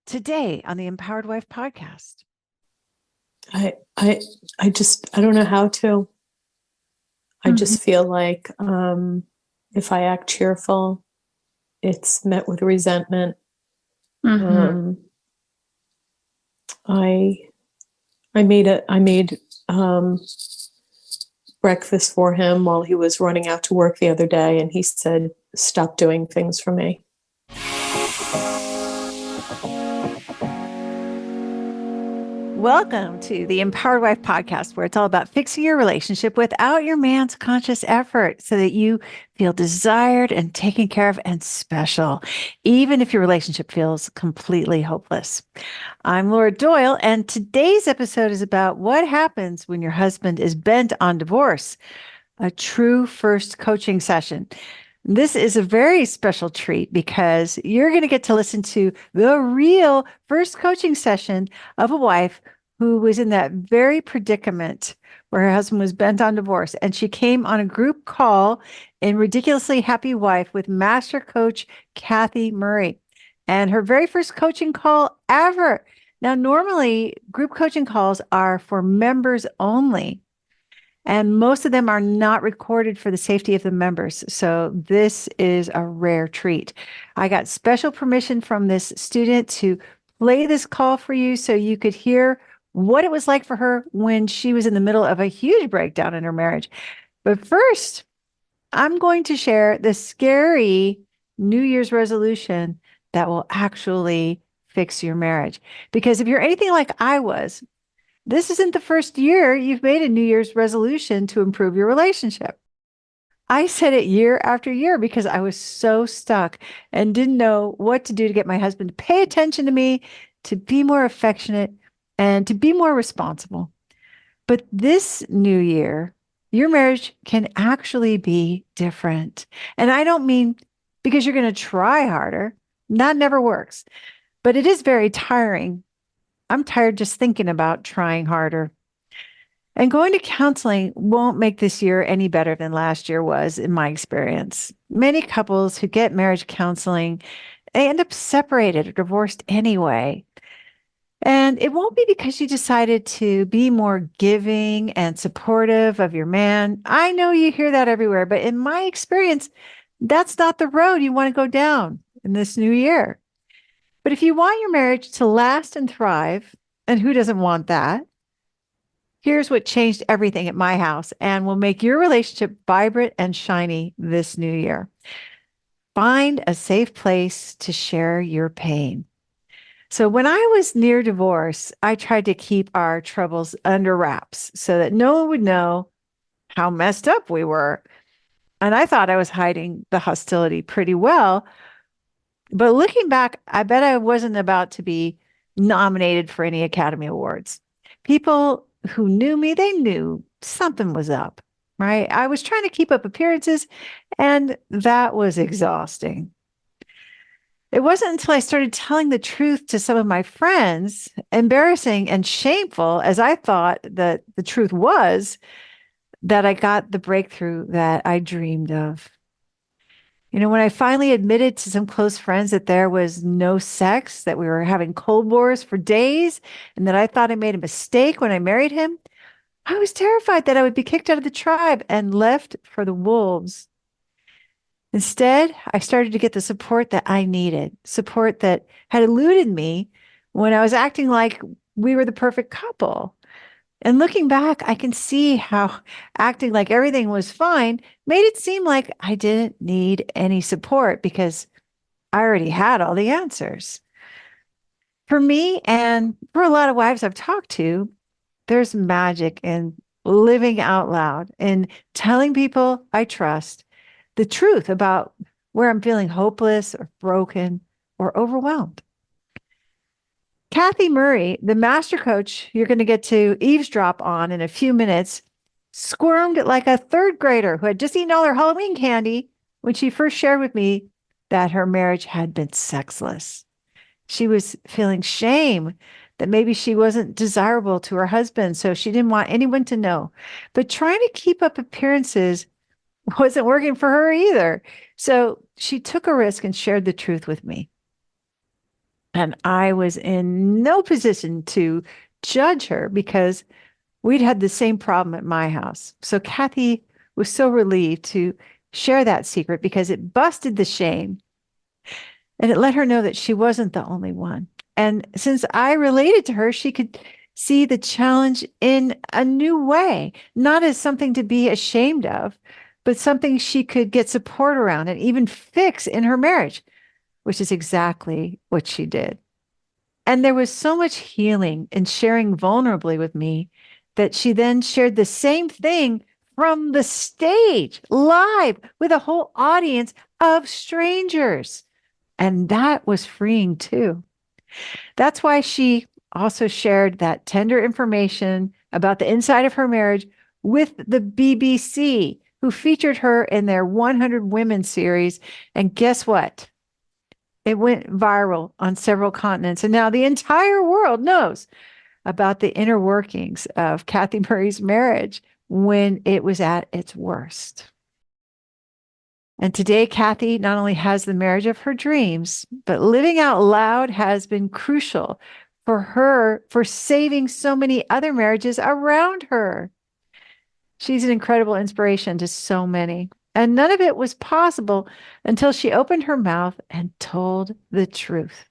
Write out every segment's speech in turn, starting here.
today on the Empowered Wife podcast? I I I don't know how to. I Mhm. just feel like if I act cheerful, it's met with resentment. Mhm. Um, I I made breakfast for him while he was running out to work the other day, and he said, "Stop doing things for me." Welcome to the Empowered Wife podcast, where it's all about fixing your relationship without your man's conscious effort so that you feel desired and taken care of and special, even if your relationship feels completely hopeless. I'm Laura Doyle, and today's episode is about what happens when your husband is bent on divorce, a true first coaching session. This is a very special treat because you're going to get to listen to the real first coaching session of a wife who was in that very predicament where her husband was bent on divorce. And she came on a group call in Ridiculously Happy Wife with Master Coach Kathy Murray. And her very first coaching call ever. Now, normally, group coaching calls are for members only. And most of them are not recorded for the safety of the members. So this is a rare treat. I got special permission from this student to play this call for you so you could hear what it was like for her when she was in the middle of a huge breakdown in her marriage. But first, I'm going to share the scary New Year's resolution that will actually fix your marriage. Because if you're anything like I was, this isn't the first year you've made a New Year's resolution to improve your relationship. I said it year after year because I was so stuck and didn't know what to do to get my husband to pay attention to me, to be more affectionate, and to be more responsible. But this new year, your marriage can actually be different. And I don't mean because you're going to try harder. That never works, but it is very tiring. I'm tired just thinking about trying harder. And going to counseling won't make this year any better than last year was, in my experience. Many couples who get marriage counseling, they end up separated or divorced anyway. And it won't be because you decided to be more giving and supportive of your man. I know you hear that everywhere, but in my experience, that's not the road you want to go down in this new year. But if you want your marriage to last and thrive, and who doesn't want that? Here's what changed everything at my house and will make your relationship vibrant and shiny this new year. Find a safe place to share your pain. So, when I was near divorce, I tried to keep our troubles under wraps so that no one would know how messed up we were. And I thought I was hiding the hostility pretty well. But looking back, I bet I wasn't about to be nominated for any Academy Awards. People who knew me, they knew something was up, right? I was trying to keep up appearances, and that was exhausting. It wasn't until I started telling the truth to some of my friends, embarrassing and shameful as I thought that the truth was, that I got the breakthrough that I dreamed of. When I finally admitted to some close friends that there was no sex, that we were having cold wars for days, and that I thought I made a mistake when I married him, I was terrified that I would be kicked out of the tribe and left for the wolves. Instead, I started to get the support that I needed, support that had eluded me when I was acting like we were the perfect couple. And looking back, I can see how acting like everything was fine made it seem like I didn't need any support because I already had all the answers. For me and for a lot of wives I've talked to, there's magic in living out loud and telling people I trust the truth about where I'm feeling hopeless or broken or overwhelmed. Kathy Murray, the master coach you're going to get to eavesdrop on in a few minutes, squirmed like a third grader who had just eaten all her Halloween candy when she first shared with me that her marriage had been sexless. She was feeling shame that maybe she wasn't desirable to her husband, so she didn't want anyone to know. But trying to keep up appearances wasn't working for her either. So she took a risk and shared the truth with me. And I was in no position to judge her because we'd had the same problem at my house. So Kathy was so relieved to share that secret because it busted the shame and it let her know that she wasn't the only one. And since I related to her, she could see the challenge in a new way, not as something to be ashamed of, but something she could get support around and even fix in her marriage, which is exactly what she did. And there was so much healing in sharing vulnerably with me that she then shared the same thing from the stage, live, with a whole audience of strangers. And that was freeing too. That's why she also shared that tender information about the inside of her marriage with the BBC, who featured her in their 100 Women series. And guess what? It went viral on several continents. And now the entire world knows about the inner workings of Kathy Murray's marriage when it was at its worst. And today, Kathy not only has the marriage of her dreams, but living out loud has been crucial for her for saving so many other marriages around her. She's an incredible inspiration to so many. And none of it was possible until she opened her mouth and told the truth.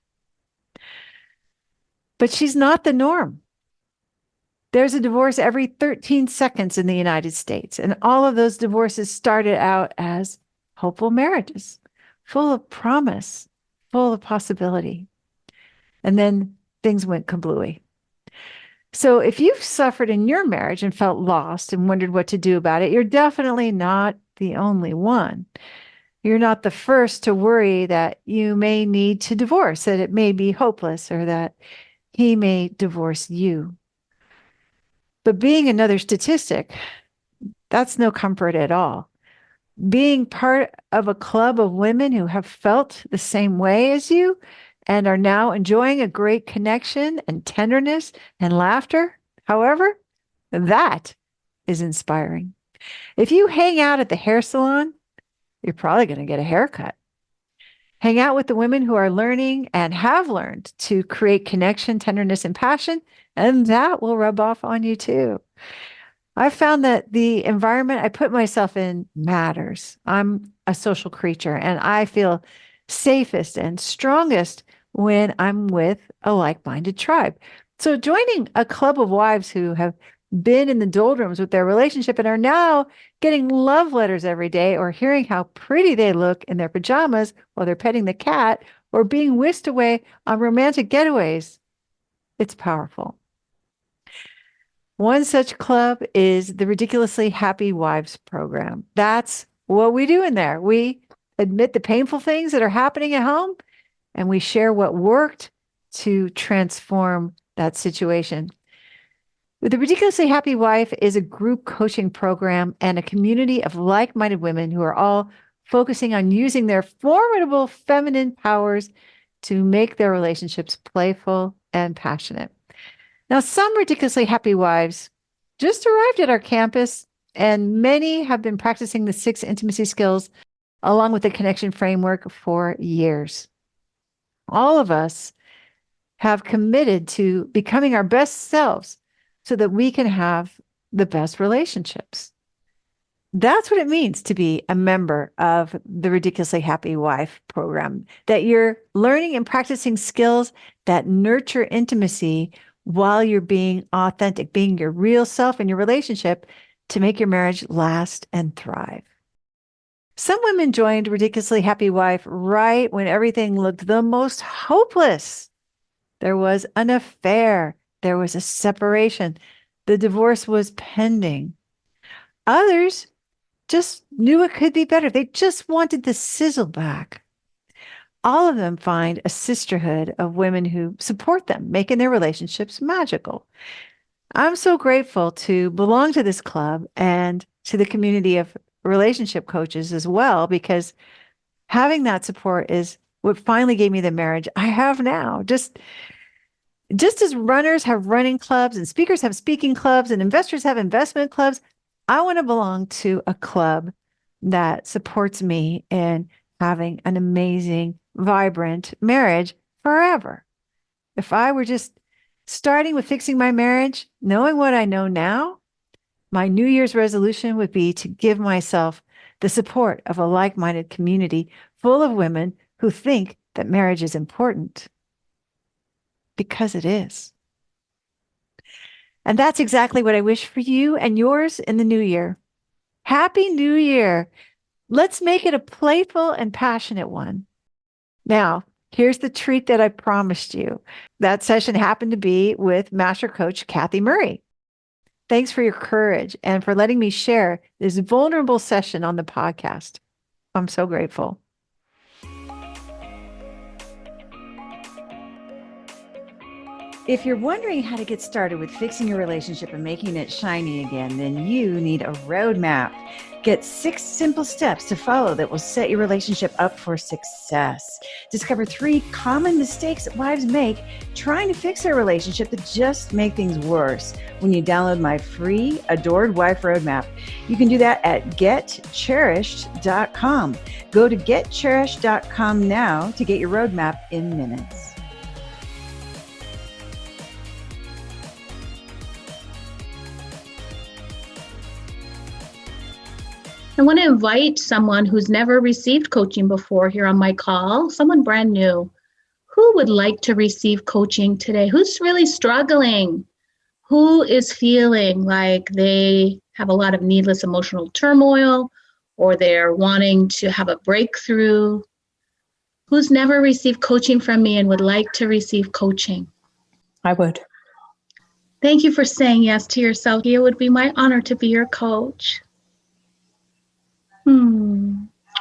But she's not the norm. There's a divorce every 13 seconds in the United States. And all of those divorces started out as hopeful marriages, full of promise, full of possibility. And then things went kablooey. So if you've suffered in your marriage and felt lost and wondered what to do about it, you're definitely not the only one. You're not the first to worry that you may need to divorce, that it may be hopeless, or that he may divorce you. But being another statistic, that's no comfort at all. Being part of a club of women who have felt the same way as you and are now enjoying a great connection and tenderness and laughter, however, that is inspiring. If you hang out at the hair salon, you're probably going to get a haircut. Hang out with the women who are learning and have learned to create connection, tenderness, and passion, and that will rub off on you too. I've found that the environment I put myself in matters. I'm a social creature and I feel safest and strongest when I'm with a like-minded tribe. So joining a club of wives who have been in the doldrums with their relationship and are now getting love letters every day, or hearing how pretty they look in their pajamas while they're petting the cat or being whisked away on romantic getaways, it's powerful. One such club is the Ridiculously Happy Wives program. That's what we do in there. We admit the painful things that are happening at home, and we share what worked to transform that situation. The Ridiculously Happy Wife is a group coaching program and a community of like-minded women who are all focusing on using their formidable feminine powers to make their relationships playful and passionate. Now, some Ridiculously Happy Wives just arrived at our campus, and many have been practicing the 6 intimacy skills along with the connection framework for years. All of us have committed to becoming our best selves so that we can have the best relationships. That's what it means to be a member of the Ridiculously Happy Wife program, that you're learning and practicing skills that nurture intimacy while you're being authentic, being your real self in your relationship to make your marriage last and thrive. Some women joined Ridiculously Happy Wife right when everything looked the most hopeless. There was an affair. There was a separation. The divorce was pending. Others just knew it could be better. They just wanted the sizzle back. All of them find a sisterhood of women who support them, making their relationships magical. I'm so grateful to belong to this club and to the community of relationship coaches as well, because having that support is what finally gave me the marriage I have now. Just as runners have running clubs and speakers have speaking clubs and investors have investment clubs, I want to belong to a club that supports me in having an amazing, vibrant marriage forever. If I were just starting with fixing my marriage, knowing what I know now, my New Year's resolution would be to give myself the support of a like-minded community full of women who think that marriage is important, because it is. And that's exactly what I wish for you and yours in the new year. Happy New Year. Let's make it a playful and passionate one. Now, here's the treat that I promised you. That session happened to be with Master Coach Kathy Murray. Thanks for your courage and for letting me share this vulnerable session on the podcast. I'm so grateful. If you're wondering how to get started with fixing your relationship and making it shiny again, then you need a roadmap. Get 6 simple steps to follow that will set your relationship up for success. Discover 3 common mistakes that wives make trying to fix their relationship that just make things worse when you download my free Adored Wife Roadmap. You can do that at getcherished.com. Go to getcherished.com now to get your roadmap in minutes. I want to invite someone who's never received coaching before here on my call, someone brand new. Who would like to receive coaching today? Who's really struggling? Who is feeling like they have a lot of needless emotional turmoil, or they're wanting to have a breakthrough? Who's never received coaching from me and would like to receive coaching? I would. Thank you for saying yes to yourself. It would be my honor to be your coach.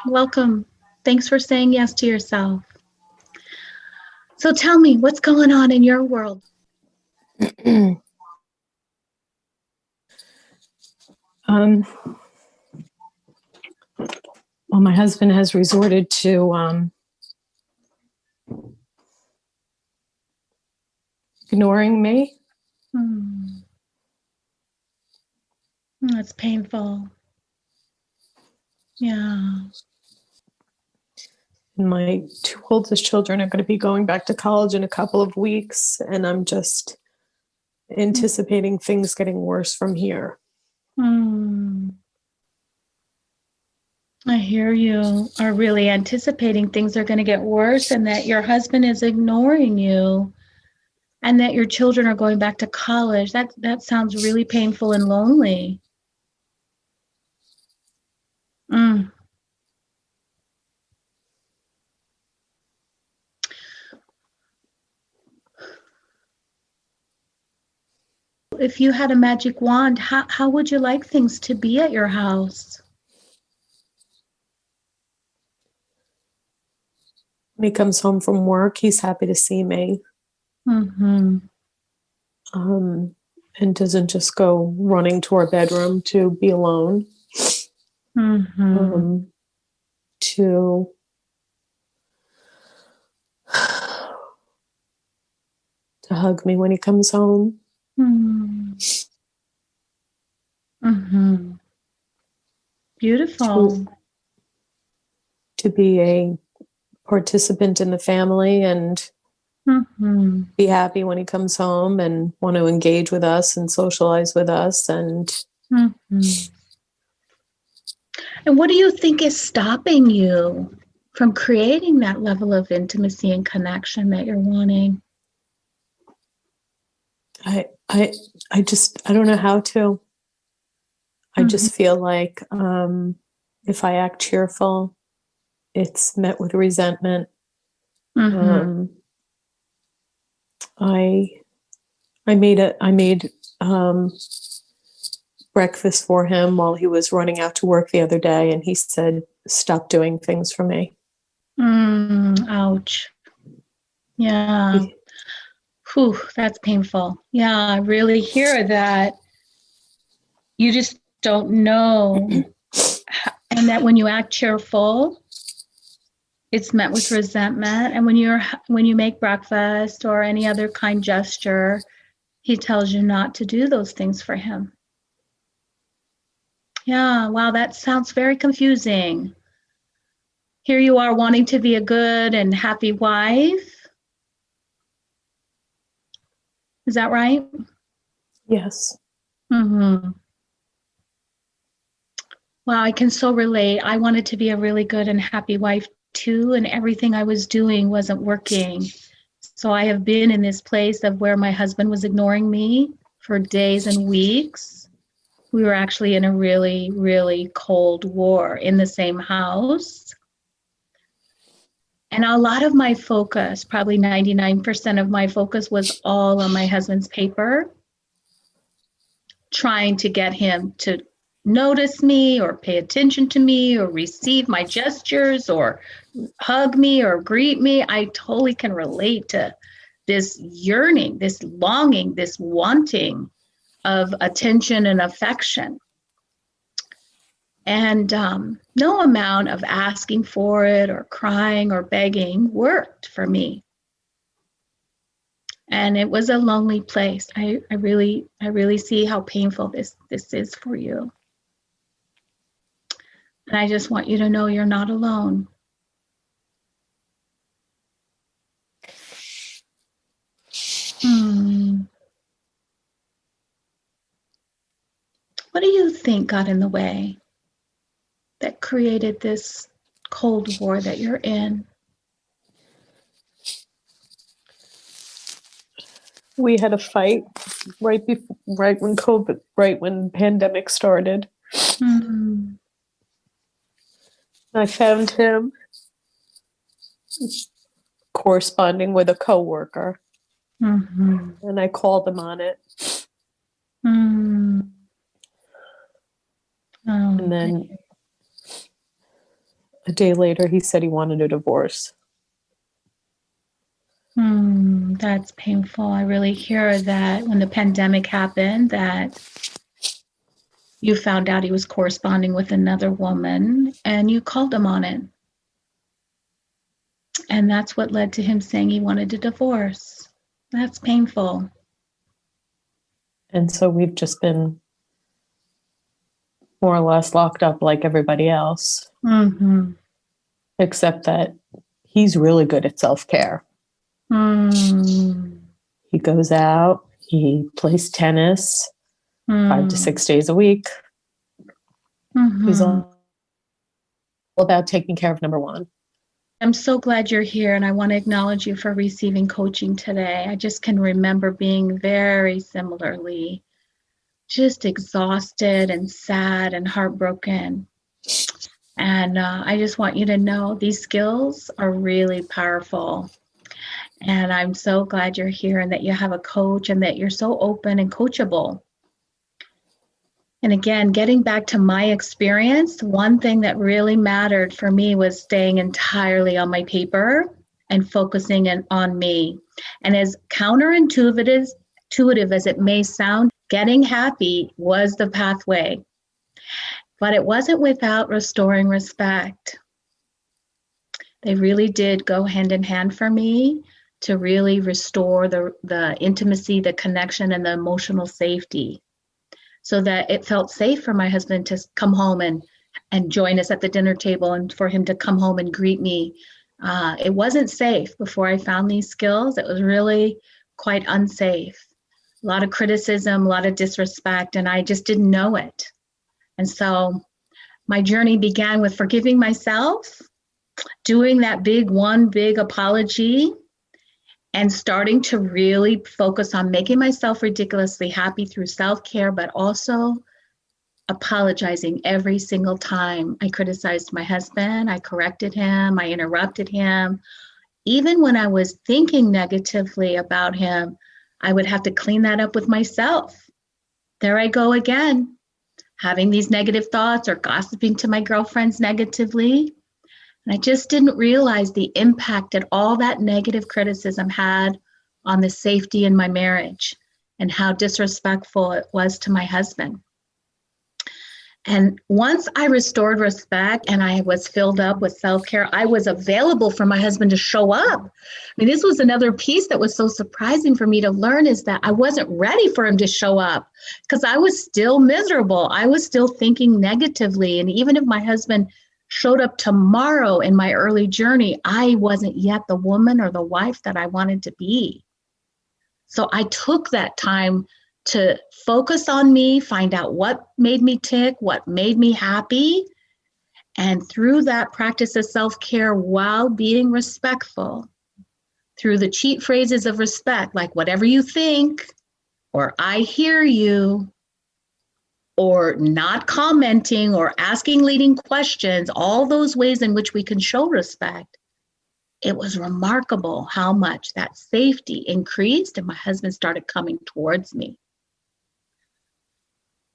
Welcome. Thanks for saying yes to yourself. So tell me, what's going on in your world? Well, my husband has resorted to ignoring me. That's painful. Yeah. My 2 oldest children are going to be going back to college in a couple of weeks, and I'm just anticipating things getting worse from here. I hear you are really anticipating things are going to get worse, and that your husband is ignoring you, and that your children are going back to college. That sounds really painful and lonely. If you had a magic wand, how would you like things to be at your house? When he comes home from work, he's happy to see me. And doesn't just go running to our bedroom to be alone. To hug me when he comes home. Beautiful. To be a participant in the family and be happy when he comes home and want to engage with us and socialize with us. And what do you think is stopping you from creating that level of intimacy and connection that you're wanting? I don't know how to. I just feel like if I act cheerful, it's met with resentment. I made breakfast for him while he was running out to work the other day, and he said, "Stop doing things for me." Ouch. Yeah. Whew, that's painful. Yeah, I really hear that. You just don't know. And that when you act cheerful, it's met with resentment. And when you make breakfast or any other kind gesture, he tells you not to do those things for him. Yeah, wow, that sounds very confusing. Here you are wanting to be a good and happy wife, Is that right? Yes. Mm-hmm. Wow, I can so relate. I wanted to be a really good and happy wife too, and everything I was doing wasn't working. So I have been in this place of where my husband was ignoring me for days and weeks. We were actually in a really, really cold war in the same house. And a lot of my focus, probably 99% of my focus, was all on my husband's paper, trying to get him to notice me or pay attention to me or receive my gestures or hug me or greet me. I totally can relate to this yearning, this longing, this wanting of attention and affection. And no amount of asking for it or crying or begging worked for me. And it was a lonely place. I really see how painful this is for you. And I just want you to know you're not alone. What do you think got in the way that created this Cold War that you're in? We had a fight right when pandemic started. Mm-hmm. I found him corresponding with a coworker, and I called him on it. Mm-hmm. Oh, and then a day later, he said he wanted a divorce. That's painful. I really hear that when the pandemic happened, that you found out he was corresponding with another woman and you called him on it. And that's what led to him saying he wanted a divorce. That's painful. And so we've just been more or less locked up like everybody else. Mm-hmm. Except that he's really good at self-care. He goes out, he plays tennis 5 to 6 days a week. He's all about taking care of number one. I'm so glad you're here, and I want to acknowledge you for receiving coaching today. I just can remember being very similarly just exhausted and sad and heartbroken. And I just want you to know these skills are really powerful. And I'm so glad you're here and that you have a coach and that you're so open and coachable. And again, getting back to my experience, one thing that really mattered for me was staying entirely on my paper and focusing on me. And as counterintuitive as it may sound, getting happy was the pathway. But it wasn't without restoring respect. They really did go hand in hand for me to really restore the intimacy, the connection, and the emotional safety, so that it felt safe for my husband to come home and join us at the dinner table and for him to come home and greet me. It wasn't safe before I found these skills. It was really quite unsafe. A lot of criticism, a lot of disrespect, and I just didn't know it. And so my journey began with forgiving myself, doing that big apology, and starting to really focus on making myself ridiculously happy through self-care, but also apologizing every single time I criticized my husband, I corrected him, I interrupted him. Even when I was thinking negatively about him, I would have to clean that up with myself. There I go again, having these negative thoughts or gossiping to my girlfriends negatively. And I just didn't realize the impact that all that negative criticism had on the safety in my marriage and how disrespectful it was to my husband. And once I restored respect and I was filled up with self-care, I was available for my husband to show up. I mean, this was another piece that was so surprising for me to learn, is that I wasn't ready for him to show up because I was still miserable. I was still thinking negatively. And even if my husband showed up tomorrow in my early journey, I wasn't yet the woman or the wife that I wanted to be. So I took that time to focus on me, find out what made me tick, what made me happy. And through that practice of self-care while being respectful, through the cheat phrases of respect, like whatever you think, or I hear you, or not commenting or asking leading questions, all those ways in which we can show respect, it was remarkable how much that safety increased and my husband started coming towards me.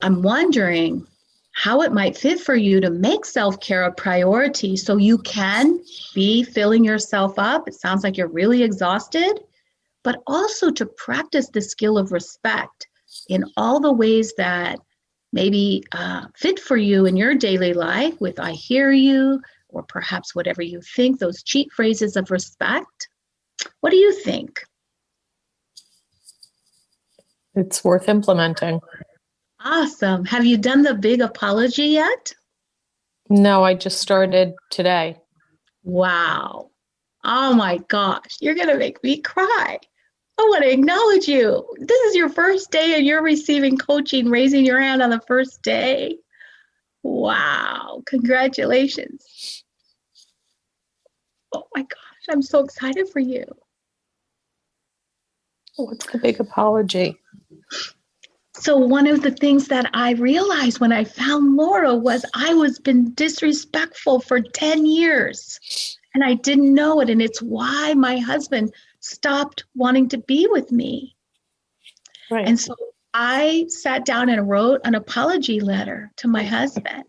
I'm wondering how it might fit for you to make self-care a priority so you can be filling yourself up. It sounds like you're really exhausted, but also to practice the skill of respect in all the ways that maybe fit for you in your daily life with I hear you, or perhaps whatever you think, those cheat phrases of respect. What do you think? It's worth implementing. Awesome. Have you done the big apology yet? No, I just started today. Wow. Oh my gosh, you're going to make me cry. I want to acknowledge you. This is your first day and you're receiving coaching, raising your hand on the first day. Wow. Congratulations. Oh my gosh, I'm so excited for you. What's the big apology? So one of the things that I realized when I found Laura was I was been disrespectful for 10 years and I didn't know it. And it's why my husband stopped wanting to be with me. Right. And so I sat down and wrote an apology letter to my husband.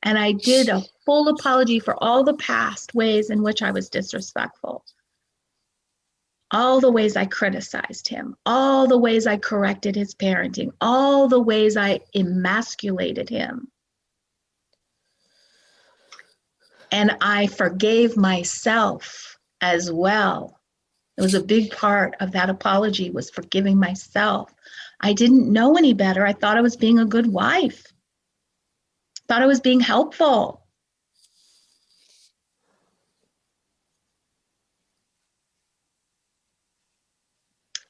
And I did a full apology for all the past ways in which I was disrespectful. All the ways I criticized him, all the ways I corrected his parenting, all the ways I emasculated him. And I forgave myself as well. It was a big part of that apology was forgiving myself. I didn't know any better. I thought I was being a good wife. Thought I was being helpful.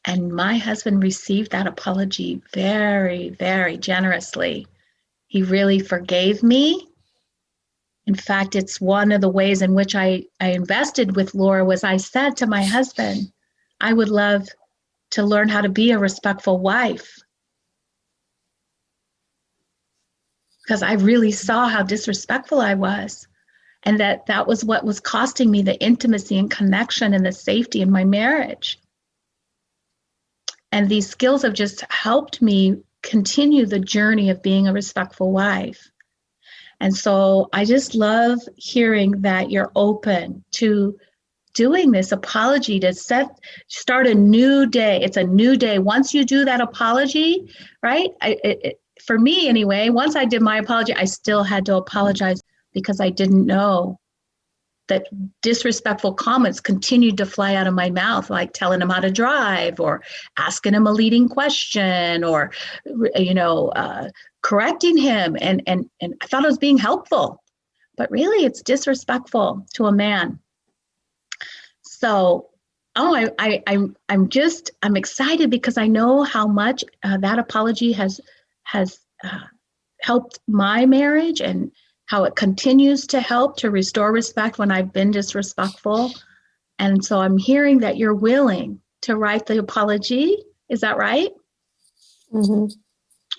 And my husband received that apology very, very generously. He really forgave me. In fact, it's one of the ways in which I invested with Laura was I said to my husband, I would love to learn how to be a respectful wife. Because I really saw how disrespectful I was. And that was what was costing me the intimacy and connection and the safety in my marriage. And these skills have just helped me continue the journey of being a respectful wife. And so I just love hearing that you're open to doing this apology to start a new day. It's a new day. Once you do that apology, right? For me anyway, once I did my apology, I still had to apologize because I didn't know that disrespectful comments continued to fly out of my mouth, like telling him how to drive or asking him a leading question or, correcting him. And I thought I was being helpful, but really it's disrespectful to a man. So, I'm excited because I know how much that apology has helped my marriage and how it continues to help to restore respect when I've been disrespectful. And so I'm hearing that you're willing to write the apology. Is that right? Mm-hmm.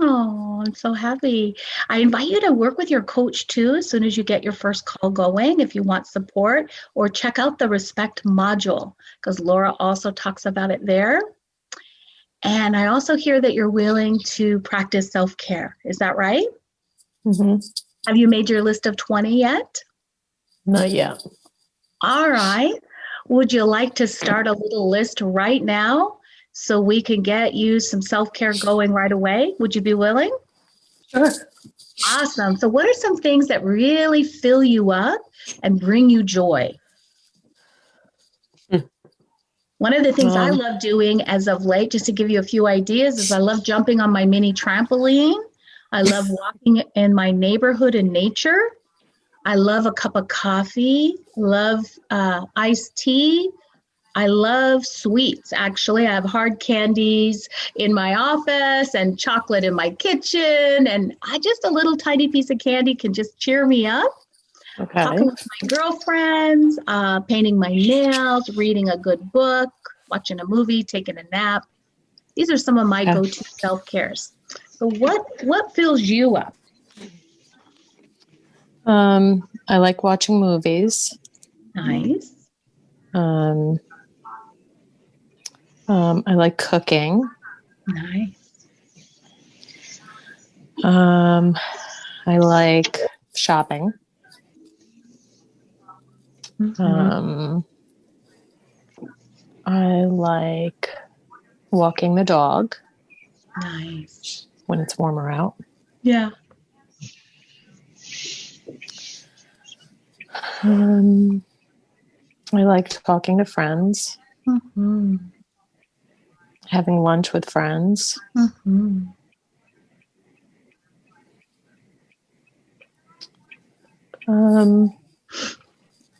Oh, I'm so happy. I invite you to work with your coach too as soon as you get your first call going if you want support, or check out the respect module because Laura also talks about it there. And I also hear that you're willing to practice self-care. Is that right? Mm-hmm. Have you made your list of 20 yet? Not yet. All right. Would you like to start a little list right now so we can get you some self-care going right away? Would you be willing? Sure. Awesome. So what are some things that really fill you up and bring you joy? One of the things I love doing as of late, just to give you a few ideas, is I love jumping on my mini trampoline. I love walking in my neighborhood in nature. I love a cup of coffee, love iced tea. I love sweets. Actually, I have hard candies in my office and chocolate in my kitchen. And a little tiny piece of candy can just cheer me up. Okay. Talking with my girlfriends, painting my nails, reading a good book, watching a movie, taking a nap. These are some of my go-to self-cares. So what fills you up? I like watching movies. Nice. I like cooking. Nice. I like shopping. Mm-hmm. I like walking the dog Nice. when it's warmer out. Yeah. I like talking to friends, Mm-hmm. having lunch with friends. Mm-hmm.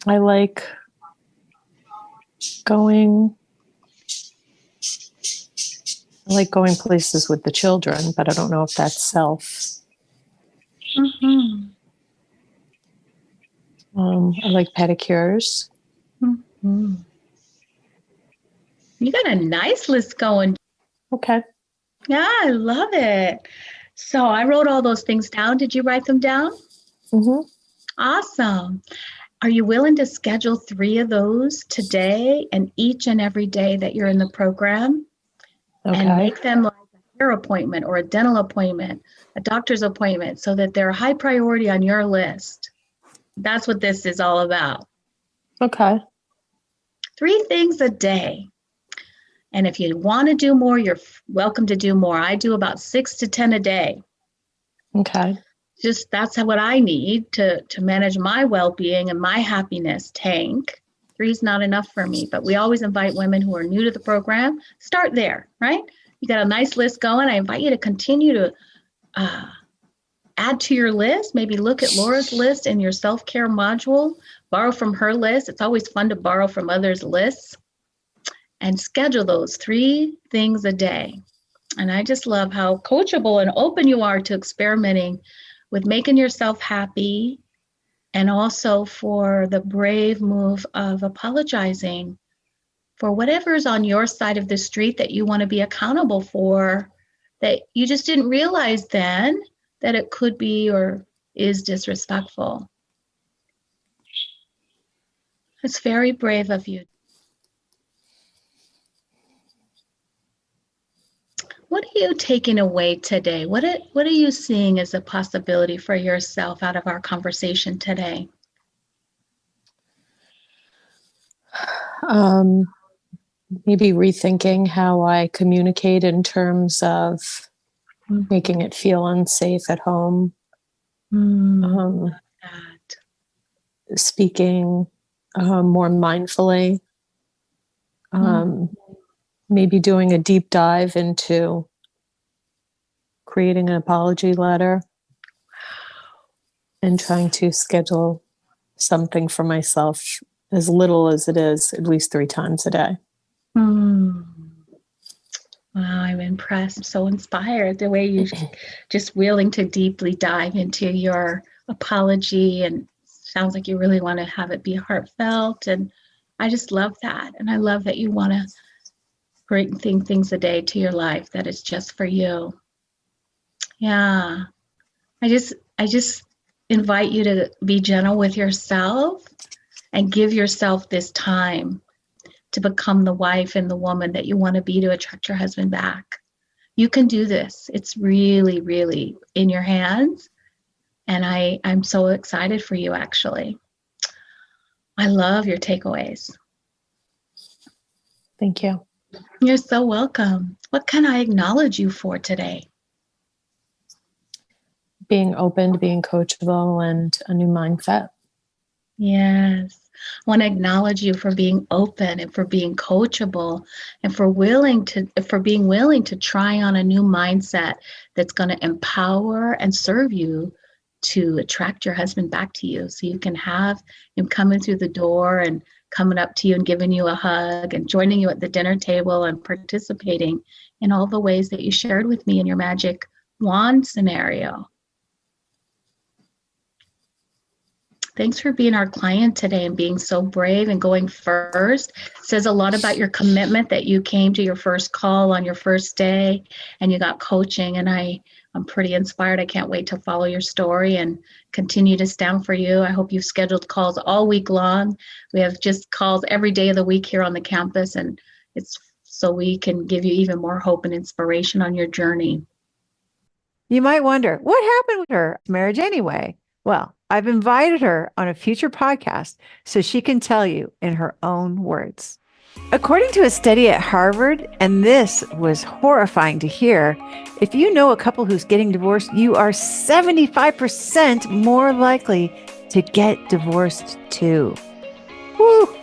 I like going places with the children, but I don't know if that's self. Mm-hmm. I like pedicures. Mm-hmm. You got a nice list going. Okay. Yeah, I love it. So I wrote all those things down. Did you write them down? Mm-hmm. Awesome. Are you willing to schedule 3 of those today and each and every day that you're in the program? Okay. And make them like a hair appointment or a dental appointment, a doctor's appointment, so that they're high priority on your list. That's what this is all about. Okay. 3 things a day. And if you want to do more, you're welcome to do more. I do about 6 to 10 a day. Okay. Just that's what I need to manage my well-being and my happiness tank. 3 is not enough for me, but we always invite women who are new to the program. Start there, right? You got a nice list going. I invite you to continue to add to your list. Maybe look at Laura's list in your self-care module. Borrow from her list. It's always fun to borrow from others' lists. And schedule those 3 things a day. And I just love how coachable and open you are to experimenting with making yourself happy, and also for the brave move of apologizing for whatever's on your side of the street that you want to be accountable for, that you just didn't realize then that it could be or is disrespectful. It's very brave of you. What are you taking away today? What are you seeing as a possibility for yourself out of our conversation today? Maybe rethinking how I communicate in terms of making it feel unsafe at home. Speaking more mindfully. Maybe doing a deep dive into creating an apology letter and trying to schedule something for myself, as little as it is, at least 3 times a day. Wow, I'm impressed. I'm so inspired the way you just willing to deeply dive into your apology, and sounds like you really want to have it be heartfelt. And I just love that. And I love that you want to bring things a day to your life that is just for you. Yeah. I just invite you to be gentle with yourself and give yourself this time to become the wife and the woman that you want to be to attract your husband back. You can do this. It's really, really in your hands. And I'm so excited for you, actually. I love your takeaways. Thank you. You're so welcome. What can I acknowledge you for today? Being open, being coachable, and a new mindset. Yes. I want to acknowledge you for being open and for being coachable and for being willing to try on a new mindset that's going to empower and serve you to attract your husband back to you, so you can have him come in through the door and coming up to you and giving you a hug and joining you at the dinner table and participating in all the ways that you shared with me in your magic wand scenario. Thanks for being our client today and being so brave and going first. It says a lot about your commitment that you came to your first call on your first day and you got coaching. And I'm pretty inspired. I can't wait to follow your story and continue to stand for you. I hope you've scheduled calls all week long. We have just calls every day of the week here on the campus, and it's so we can give you even more hope and inspiration on your journey. You might wonder, what happened with her marriage anyway? Well, I've invited her on a future podcast so she can tell you in her own words. According to a study at Harvard, and this was horrifying to hear, if you know a couple who's getting divorced, you are 75% more likely to get divorced too. Woo!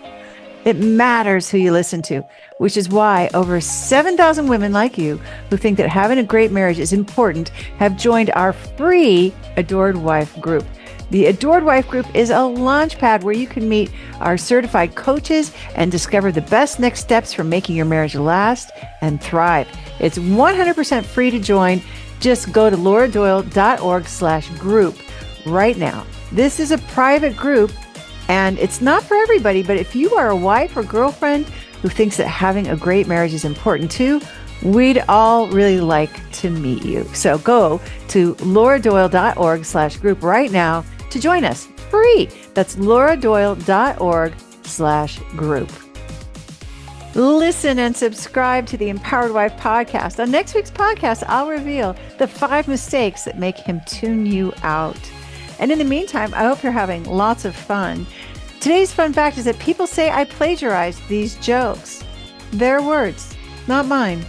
It matters who you listen to, which is why over 7,000 women like you who think that having a great marriage is important have joined our free Adored Wife group. The Adored Wife group is a launch pad where you can meet our certified coaches and discover the best next steps for making your marriage last and thrive. It's 100% free to join. Just go to lauradoyle.org/group right now. This is a private group and it's not for everybody, but if you are a wife or girlfriend who thinks that having a great marriage is important too, we'd all really like to meet you. So go to lauradoyle.org/group right now to join us free. That's lauradoyle.org/group. Listen and subscribe to the Empowered Wife podcast. On next week's podcast, I'll reveal the 5 mistakes that make him tune you out. And in the meantime, I hope you're having lots of fun. Today's fun fact is that people say I plagiarized these jokes. Their words, not mine.